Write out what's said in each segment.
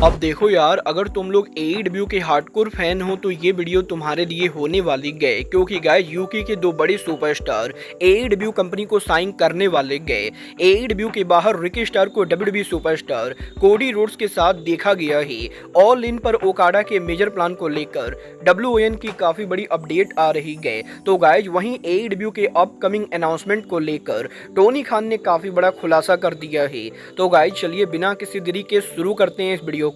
अब देखो यार, अगर तुम लोग एईडब्ल्यू के हार्डकोर फैन हो तो ये वीडियो तुम्हारे लिए होने वाली गए, क्योंकि गाइस यूके के दो बड़े सुपरस्टार एईडब्ल्यू कंपनी को साइन करने वाले गए। एईडब्ल्यू के बाहर रिकी स्टार को डब्ल्यूडब्ल्यूई सुपरस्टार कोडी रोड्स के साथ देखा गया है। ऑल इन पर ओकाडा के मेजर प्लान को लेकर डब्ल्यूओएन की काफी बड़ी अपडेट आ रही गए। तो गाइस वहीं एईडब्ल्यू के अपकमिंग अनाउंसमेंट को लेकर टोनी खान ने काफी बड़ा खुलासा कर दिया है। तो गाइस चलिए बिना किसी देरी के शुरू करते हैं इस वीडियो को।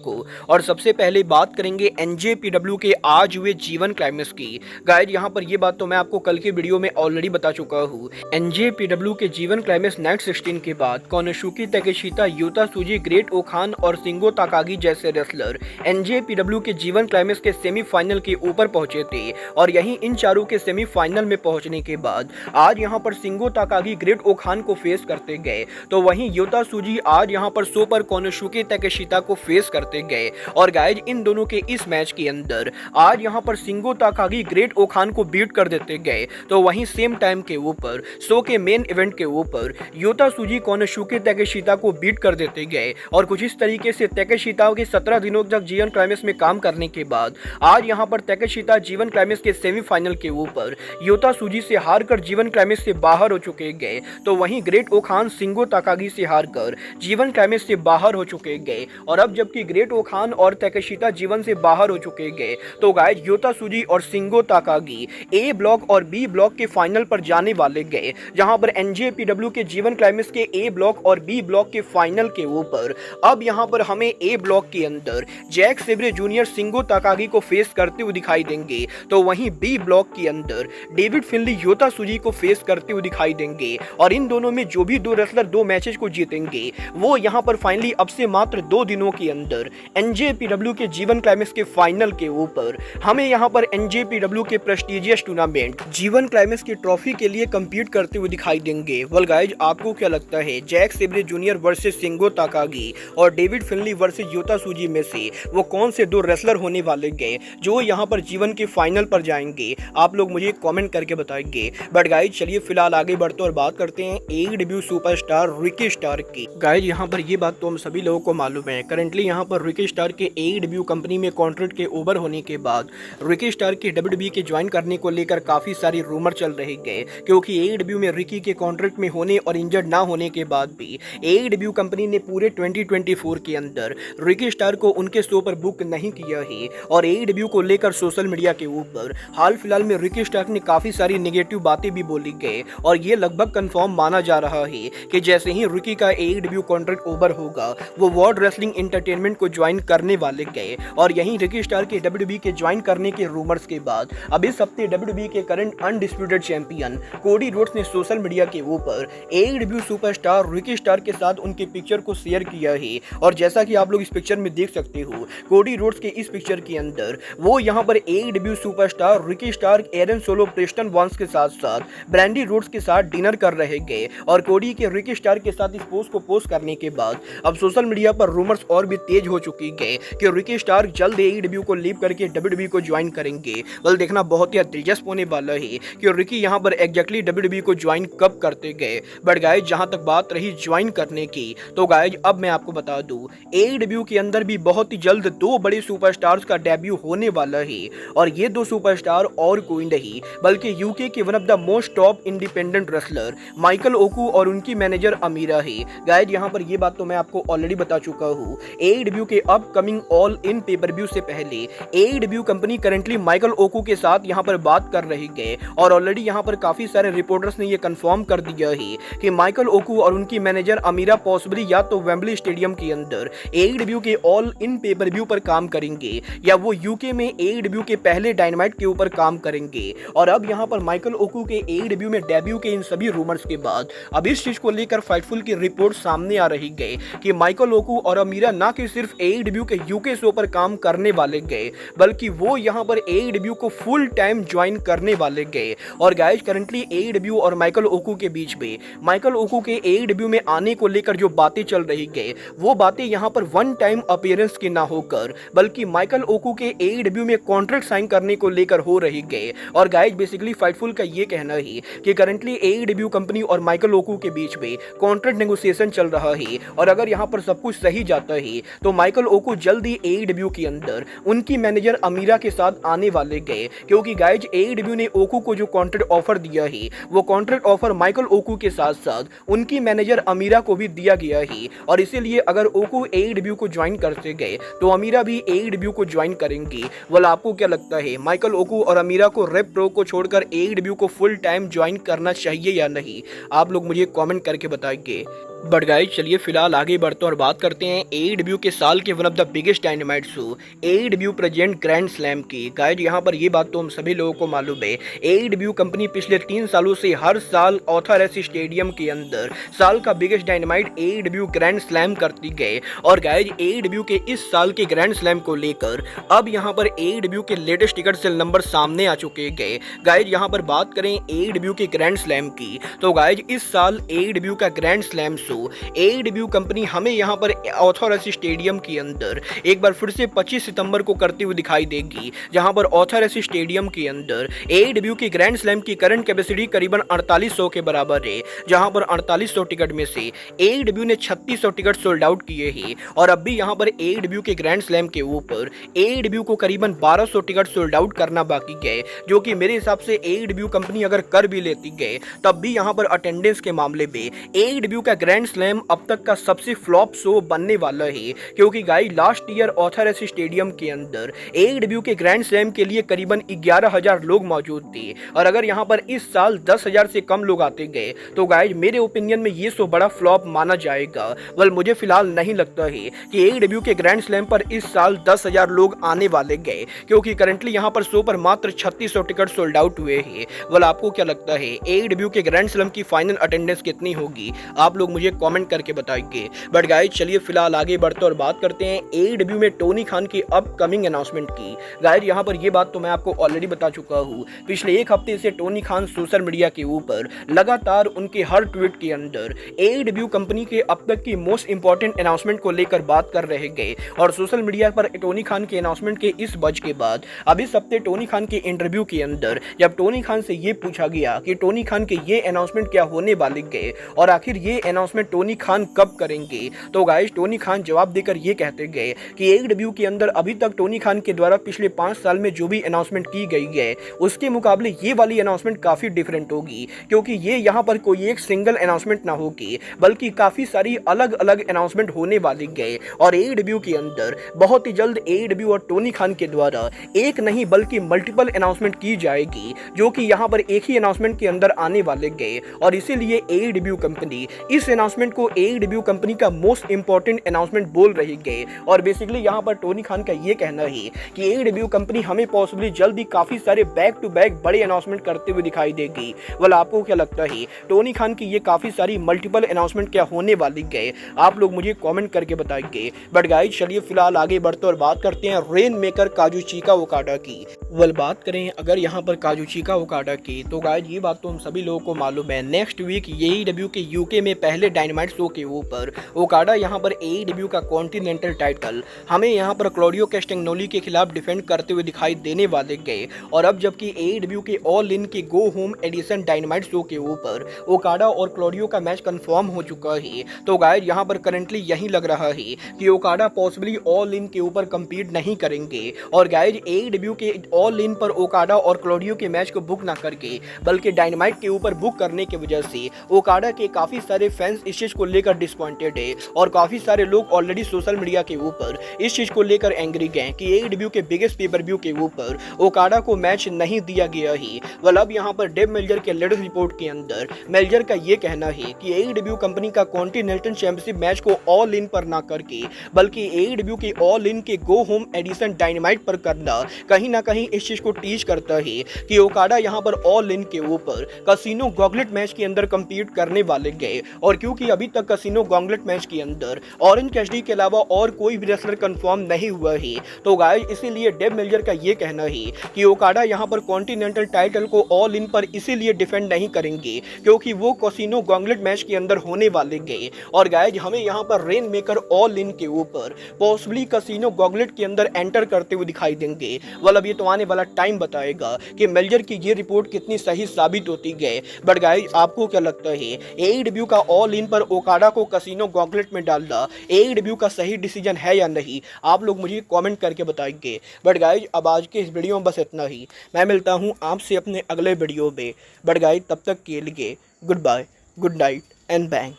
और सबसे पहले बात करेंगे एनजेपीडब्ल्यू के आज हुए जीवन क्लाइमेक्स की। गाइस यहाँ पर ये बात तो मैं आपको कल के वीडियो में ऑलरेडी बता चुका हूँ। एनजेपीडब्ल्यू के जीवन क्लाइमेक्स नाइट 16 के बाद कोनोशुकी ताकेशिता, युता त्सुजी, ग्रेट ओखान और शिंगो ताकागी जैसे रेसलर एनजेपीडब्ल्यू के जीवन क्लाइमेक्स के सेमीफाइनल के ऊपर पहुंचे थे। और यहीं इन चारों के सेमीफाइनल में पहुंचने के बाद आज यहाँ पर शिंगो ताकागी ग्रेट ओखान को फेस करते गए, तो वहीं युता त्सुजी आज यहाँ पर सुपर कोनोशुकी ताकेशिता को फेस करते गए। और गाइज इन दोनों के इस मैच के अंदर आज यहां पर शिंगो ताकागी ग्रेट ओखान को बीट कर देते गए, तो वहीं सेम टाइम के ऊपर शो के मेन इवेंट के ऊपर युता त्सुजी कोनोशुकी ताकेशिता को बीट कर देते गए। और कुछ इस तरीके से ताकेशिता के 17 दिनों तक जीवन क्लाइमेक्स में काम करने के बाद आज यहां पर ताकेशिता जीवन क्लाइमेक्स के सेमीफाइनल के ऊपर युता त्सुजी से हारकर जीवन क्लाइमेक्स से बाहर हो चुके गए, तो वहीं ग्रेट ओखान शिंगो ताकागी से हारकर जीवन क्लाइमेक्स से बाहर हो चुके गए। और अब जबकि ग्रेट ओखान और ताकेशिता जीवन से बाहर हो चुके गए, तो गाइस युता त्सुजी और शिंगो ताकागी ए ब्लॉक और बी ब्लॉक के फाइनल पर जाने वाले गए, जहां पर एनजेपीडब्ल्यू के जीवन क्लाइमेक्स के ए ब्लॉक और बी ब्लॉक के फाइनल के ऊपर अब यहां पर हमें ए ब्लॉक के अंदर Jack Sabre Junior Shingo Takagi को फेस करते हुए दिखाई देंगे, तो वहीं बी ब्लॉक के अंदर डेविड फिनली युता त्सुजी को फेस करते हुए दिखाई देंगे। और इन दोनों में जो भी दो रेसलर दो मैचेस को जीतेंगे वो यहां पर फाइनली अब से मात्र 2 दिनों के अंदर एनजेपीडब्ल्यू के जीवन क्लाइमेक्स के फाइनल के ऊपर हमें यहां पर एनजेपीडब्ल्यू के प्रेस्टिजियस टूर्नामेंट जीवन क्लाइमेक्स की ट्रॉफी के लिए कंपीट करते हुए दिखाई देंगे। वेल गाइज आपको क्या लगता है, Jack Sabre Junior versus Shingo Takagi और David Finlay versus Yuta Tsuji में से वो कौन से दो रेसलर होने वाले गए जो यहां पर जीवन के फाइनल पर जाएंगे? आप लोग मुझे कमेंट करके बताएंगे। बट गाइज चलिए फिलहाल आगे बढ़ते और बात करते हैं एईडब्ल्यू सुपरस्टार रिकी स्टार की। गाइज यहां पर ये बात तो हम सभी लोगों को मालूम है, करंटली यहां पर रिकी स्टार के एईडब्ल्यू कंपनी में कॉन्ट्रैक्ट के ओवर होने के बाद रिकी स्टार के डब्ल्यूडब्ल्यूई के ज्वाइन करने को लेकर काफी सारी रूमर चल रहे गए, क्योंकि एईडब्ल्यू में रिकी के कॉन्ट्रैक्ट में होने और इंजर्ड ना होने के बाद भी एईडब्ल्यू कंपनी ने पूरे 2024 के अंदर रिकी स्टार को उनके शो पर बुक नहीं किया है। और एईडब्ल्यू को लेकर सोशल मीडिया के ऊपर हाल फिलहाल में रिकी स्टार ने काफी सारी नेगेटिव बातें भी बोली गए, और ये लगभग कंफर्म माना जा रहा है कि जैसे ही रिकी का एईडब्ल्यू कॉन्ट्रैक्ट ओवर होगा वो वर्ल्ड रेसलिंग एंटरटेनमेंट को ज्वाइन करने वाले गए। और यहीं रिकी स्टार के डब्ल्यूडब्ल्यूई के ज्वाइन करने के रूमर्स के बाद अब इस हफ्ते डब्ल्यूडब्ल्यूई के current undisputed champion Cody Rhodes ने सोशल मीडिया के ऊपर एईडब्ल्यू सुपरस्टार रिकी स्टार के साथ उनके पिक्चर को शेयर किया है। और जैसा कि आप लोग इस पिक्चर में देख सकते हो, कोडी रोड्स के इस पिक्चर के अंदर वो यहाँ पर एईडब्ल्यू सुपरस्टार रिकी स्टार, एरन सोलो, प्रेस्टन वॉन्स के साथ साथ ब्रैंडी रोड्स के साथ डिनर कर रहे गए। और कोडी के रिकी स्टार के साथ इस पोस्ट को पोस्ट करने के बाद अब सोशल मीडिया पर रूमर्स और भी तेज हो चुकी गए कि रिकी स्टार जल्द एईडब्ल्यू को लीव करके डब्ल्यूडब्ल्यूई को ज्वाइन करेंगे। वेल देखना बहुत ही दिलचस्प होने वाला है कि रिकी यहाँ पर एग्जैक्टली डब्ल्यूडब्ल्यूई को ज्वाइन कब करते गए। बट गाइज जहां तक बात रही ज्वाइन करने की, तो गाइज अब मैं आपको बता दूं एईडब्ल्यू के अंदर भी बहुत ही जल्द दो बड़े सुपरस्टार्स का डेब्यू होने वाला है। और ये दो सुपरस्टार और कोई नहीं बल्कि यूके के one of the most top independent wrestler Michael Oku और उनकी मैनेजर अमीरा है। गाइज यहाँ पर ये बात तो मैं आपको ऑलरेडी बता चुका हूँ, एईडब्ल्यू के upcoming all in pay per view से पहले एईडब्ल्यू कंपनी करंटली माइकल ओकू के साथ यहाँ पर बात कर रही गए। और ऑलरेडी यहाँ पर काफी सारे रिपोर्टर्स ने ये कंफर्म कर दिया है कि माइकल ओकू और उनकी मैनेजर अमीरा पॉसिबली या तो वेम्बली स्टेडियम के अंदर एईडब्ल्यू के ऑल इन पेपर व्यू पर काम करेंगे, या वो यूके में एईडब्ल्यू के पहले डायनामाइट के ऊपर काम करेंगे। और अब यहाँ पर माइकल ओकू के एईडब्ल्यू में डेब्यू के इन सभी रूमर्स के बाद अब इस चीज को लेकर फाइटफुल की रिपोर्ट सामने आ रही गए कि माइकल ओकू और अमीरा ना कि सिर्फ एईडब्ल्यू के यूके शो पर काम करने वाले गए, बल्कि वो यहाँ पर एईडब्ल्यू को फुल टाइम ज्वाइन करने वाले गए। और गाइस करंटली एईडब्ल्यू और माइकल ओकू के बीच में माइकल ओकू के एईडब्ल्यू में आने को लेकर जो बातें चल रही गए, वो बातें यहाँ पर वन टाइम अपीयरेंस की ना होकर बल्कि माइकल ओकू के एईडब्ल्यू में कॉन्ट्रैक्ट साइन करने को लेकर हो रही गए। और गाइस बेसिकली फाइटफुल का ये कहना है कि करंटली एईडब्ल्यू कंपनी और माइकल ओकू के बीच में कॉन्ट्रैक्ट नेगोशिएशन चल रहा है, और अगर यहाँ पर सब कुछ सही जाता है तो माइकल ओको जल्द ही एईडब्ल्यू के अंदर उनकी मैनेजर अमीरा के साथ आने वाले गए, क्योंकि गाइज एईडब्ल्यू ने ओको को जो कॉन्ट्रैक्ट ऑफर दिया है वो कॉन्ट्रैक्ट ऑफर माइकल ओको के साथ साथ उनकी मैनेजर अमीरा को भी दिया गया है। और इसीलिए अगर ओको एईडब्ल्यू को ज्वाइन करते गए तो अमीरा भी एईडब्ल्यू को ज्वाइन करेंगी। वेल, आपको क्या लगता है, माइकल ओको और अमीरा को रेप प्रो को छोड़कर एईडब्ल्यू को फुल टाइम ज्वाइन करना चाहिए या नहीं? आप लोग मुझे कमेंट करके बताइए। बट गाइस चलिए फिलहाल आगे बढ़ते हैं और बात करते हैं एईडब्ल्यू के साल के one of the biggest dynamite show AEW present grand slam की। गाइस यहाँ पर ये बात तो हम सभी लोगों को मालूम है, एईडब्ल्यू कंपनी पिछले 3 सालों से हर साल ऑथर ऐसी स्टेडियम के अंदर साल का biggest dynamite AEW grand slam करती गए। और गाइस एईडब्ल्यू के इस साल के ग्रैंड स्लैम को लेकर अब यहाँ पर एईडब्ल्यू के लेटेस्ट टिकट सेल नंबर सामने आ चुके गए। गाइस यहाँ पर बात करें एईडब्ल्यू के ग्रैंड स्लैम की तो गाइस इस साल एईडब्ल्यू का ग्रैंड स्लैम एईडब्ल्यू कंपनी हमें यहां पर ऑथर ऐसी स्टेडियम के अंदर एक बार फिर से 25 सितंबर को करते हुए दिखाई देगी, जहां पर ऑथर ऐसी स्टेडियम के अंदर एईडब्ल्यू की ग्रैंड स्लैम की करंट कैपेसिटी करीबन 4800 के बराबर है, जहां पर 4800 टिकट में से एईडब्ल्यू ने 3600 टिकट सोल्ड आउट किए हैं। और अब भी यहां पर एईडब्ल्यू के ग्रैंड स्लैम के ऊपर एईडब्ल्यू को करीबन 1200 टिकट सोल्ड आउट करना बाकी गए, जो कि मेरे हिसाब से एईडब्ल्यू कंपनी अगर कर भी लेती गए तब भी यहां पर अटेंडेंस के मामले में एईडब्ल्यू का ग्रैंड स्लैम अब तक का सबसे फ्लॉप शो बनने वाला है। क्योंकि गाइस लास्ट ईयर ऑथर ऐसी स्टेडियम के अंदर एईडब्ल्यू के ग्रैंड स्लैम के लिए करीबन 11,000 लोग मौजूद थे, और अगर यहां पर इस साल 10,000 से कम लोग आते गए तो गाइस मेरे ओपिनियन में ये शो बड़ा फ्लॉप माना जाएगा। वेल, मुझे फिलहाल नहीं लगता है कि एईडब्ल्यू के ग्रैंड स्लैम पर इस साल 10,000 लोग आने वाले गए, क्योंकि करंटली यहां पर शो पर मात्र 3600 टिकट सोल्ड आउट हुए हैं। वेल, आपको क्या लगता है एईडब्ल्यू के ग्रैंड स्लैम की फाइनल अटेंडेंस कितनी होगी? आप लोग मुझे कमेंट करके बताइए। बट गाइस चलिए फिलहाल आगे बढ़ते और बात करते हैं एईडब्ल्यू में टोनी खान की अपकमिंग अनाउंसमेंट की। गाइस यहां पर ये बात तो मैं आपको ऑलरेडी बता चुका हूं, पिछले एक हफ्ते से टोनी खान सोशल मीडिया के ऊपर लगातार उनके हर ट्वीट के अंदर एईडब्ल्यू कंपनी के अब तक की मोस्ट इंपॉर्टेंट अनाउंसमेंट को लेकर बात कर रहे गए। और सोशल मीडिया पर टोनी खान के अनाउंसमेंट के इस बज के बाद अब इस हफ्ते टोनी खान के इंटरव्यू के अंदर जब टोनी खान से ये पूछा गया कि टोनी खान के ये अनाउंसमेंट क्या होने वाले गए और आखिर ये अनाउंसमेंट टोनी खान कब करेंगे, तो गाइस टोनी खान जवाब देकर ये कहते गए कि एईडब्ल्यू के अंदर अभी तक टोनी खान के द्वारा पिछले 5 साल में जो भी अनाउंसमेंट की गई है उसके मुकाबले ये वाली अनाउंसमेंट काफी डिफरेंट होगी, क्योंकि ये यहाँ पर कोई एक सिंगल अनाउंसमेंट ना होगी बल्कि काफी सारी अलग अलग अनाउंसमेंट होने वाली गए। और एईडब्ल्यू के अंदर बहुत ही जल्द एईडब्ल्यू और टोनी खान के द्वारा एक नहीं बल्कि मल्टीपल अनाउंसमेंट की जाएगी, जो कि यहाँ पर एक ही अनाउंसमेंट के अंदर आने वाले गए। और इसीलिए एईडब्ल्यू कंपनी इस अनाउंसमेंट को एईडब्ल्यू कंपनी का मोस्ट इंपॉर्टेंट अनाउंसमेंट बोल रही गए। और बेसिकली यहाँ पर टोनी खान का ये कहना है कि एईडब्ल्यू कंपनी हमें पॉसिबली जल्द ही काफी सारे बैक टू बैक बड़े अनाउंसमेंट करते हुए दिखाई देगी। वेल, आपको क्या लगता है टोनी खान की ये काफी सारी मल्टीपल अनाउंसमेंट क्या होने वाली गए? आप लोग मुझे कमेंट करके बताइए। बट गाइस चलिए फिलहाल आगे बढ़ते और बात करते हैं रेन मेकर काजुचिका ओकाडा की। वेल, बात करें अगर यहाँ पर काजुचिका ओकाडा की तो गाइस ये बात तो हम सभी लोगों को मालूम है, नेक्स्ट वीक एईडब्ल्यू के यूके में पहले डायनामाइट शो के ऊपर ओकाडा यहाँ पर एईडब्ल्यू का कॉन्टिनेंटल टाइटल हमें यहाँ पर क्लॉडियो कैस्टेग्नोली के खिलाफ डिफेंड करते हुए दिखाई देने वाले गए। और अब जबकि एईडब्ल्यू के ऑल इन के go home edition Dynamite show के ऊपर ओकाडा और क्लॉडियो का मैच कंफर्म हो चुका है, तो गाइस यहाँ पर करंटली यही लग रहा है कि ओकाडा पॉसिबली ऑल इन के ऊपर कम्पीट नहीं करेंगे। और गाइस एईडब्ल्यू के ऑल इन पर ओकाडा और क्लॉडियो के मैच को बुक ना करके बल्कि डायनामाइट के ऊपर बुक करने की वजह से ओकाडा के काफी सारे फैंस इस चीज को लेकर डिसअपॉइंटेड है। और काफी सारे लोग ऑलरेडी सोशल मीडिया के ऊपर इस चीज को लेकर एंग्री गए कि एईडब्ल्यू के बिगेस्ट पेपर व्यू के ऊपर ओकाडा को मैच नहीं दिया गया है। वेल, अब यहाँ पर डेव मेल्जर के लेटेस्ट रिपोर्ट के अंदर मेल्जर का ये कहना है कि एईडब्ल्यू कंपनी का कॉन्टिनेंटल चैंपियनशिप मैच को ऑल इन पर ना करके बल्कि एईडब्ल्यू के ऑल इन के गो होम एडिशन डायनामाइट पर करना कहीं ना कहीं इस चीज को टीच करता है कि ओकाडा यहाँ पर ऑल इन के ऊपर कसिनो गॉगलेट मैच के अंदर कम्पीट करने वाले गए। और क्योंकि अभी तक कसिनो गॉगलेट मैच के अंदर ऑरेंज कैसिडी के अलावा और कोई भी रेसलर कंफर्म नहीं हुआ है, तो गाइस इसीलिए डेव मेल्जर का ये कहना है कि ओकाडा यहाँ पर कॉन्टिनेंटल टाइटल को ऑल इन पर इसीलिए डिफेंड नहीं करेंगे क्योंकि वो कसिनो गॉगलेट मैच के अंदर होने वाले गए। और गाइस हमें यहाँ पर रेन मेकर ऑल इन के ऊपर पॉसिबली कसिनो गॉगलेट के अंदर एंटर करते हुए दिखाई देंगे। वाल अब ये तो आने वाला टाइम बताएगा कि मेल्जर की ये रिपोर्ट कितनी सही साबित होती है। बट गाइस आपको क्या लगता है एईडब्ल्यू का ऑल स्क्रीन पर ओकाडा को कसिनो गॉगलेट में डालना AEW का सही डिसीजन है या नहीं, आप लोग मुझे कमेंट करके बताएंगे। बट गाइज अब आज के इस वीडियो में बस इतना ही। मैं मिलता हूँ आपसे अपने अगले वीडियो में। बट गाइज तब तक के लिए goodbye, good night and bang.